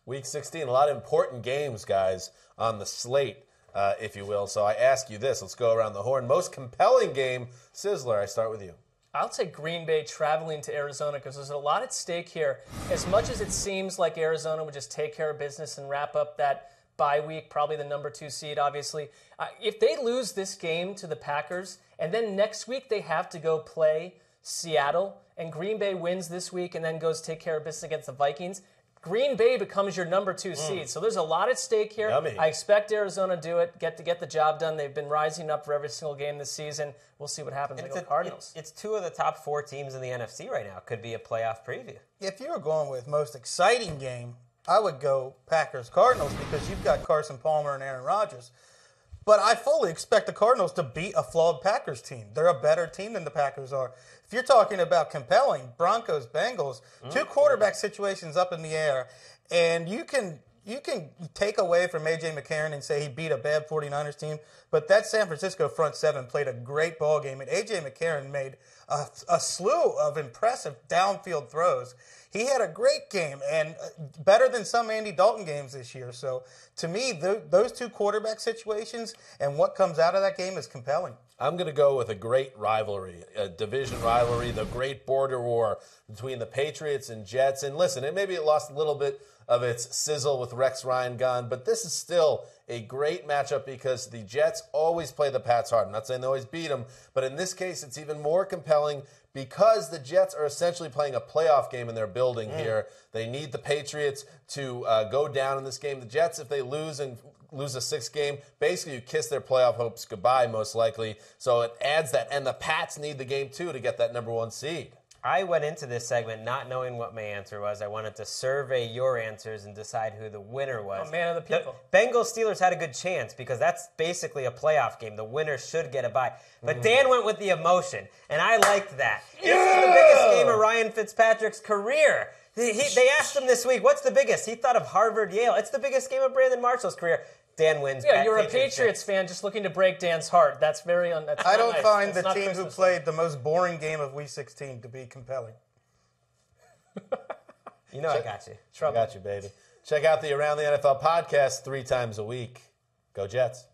Week 16, a lot of important games, guys, on the slate, if you will. So I ask you this. Let's go around the horn. Most compelling game, Sizzler, I start with you. I'll take Green Bay traveling to Arizona because there's a lot at stake here. As much as it seems like Arizona would just take care of business and wrap up that bye week, probably the number 2 seed, obviously. If they lose this game to the Packers, and then next week they have to go play Seattle, and Green Bay wins this week and then goes take care of business against the Vikings, Green Bay becomes your number 2 seed. So there's a lot at stake here. Yummy. I expect Arizona to do it, get the job done. They've been rising up for every single game this season. We'll see what happens with the Cardinals. It's 2 of the top 4 teams in the NFC right now. Could be a playoff preview. If you were going with most exciting game, I would go Packers-Cardinals because you've got Carson Palmer and Aaron Rodgers. But I fully expect the Cardinals to beat a flawed Packers team. They're a better team than the Packers are. If you're talking about compelling, Broncos, Bengals, 2 quarterback situations up in the air, and you can take away from A.J. McCarron and say he beat a bad 49ers team, but that San Francisco front 7 played a great ball game, and A.J. McCarron made a slew of impressive downfield throws. He had a great game, and better than some Andy Dalton games this year. So, to me, those 2 quarterback situations and what comes out of that game is compelling. I'm going to go with a great rivalry, a division rivalry, the great border war between the Patriots and Jets. And listen, maybe it lost a little bit of its sizzle with Rex Ryan gone, but this is still a great matchup because the Jets always play the Pats hard. I'm not saying they always beat them, but in this case, it's even more compelling because the Jets are essentially playing a playoff game in their building here. They need the Patriots to go down in this game. The Jets, if they lose a 6th game, basically you kiss their playoff hopes goodbye, most likely. So it adds that. And the Pats need the game, too, to get that number 1 seed. I went into this segment not knowing what my answer was. I wanted to survey your answers and decide who the winner was. Oh, man of the people. Bengals-Steelers had a good chance because that's basically a playoff game. The winner should get a bye. But Dan went with the emotion, and I liked that. This is the biggest game of Ryan Fitzpatrick's career. They asked him this week, what's the biggest? He thought of Harvard-Yale. It's the biggest game of Brandon Marshall's career. Dan wins. Yeah, you're a Patriots fan just looking to break Dan's heart. That's very that's I don't nice. find That's the team Christmas. who played the most boring game of Week 16 to be compelling. You know I got you. I got you, baby. Check out the Around the NFL podcast 3 times a week. Go Jets.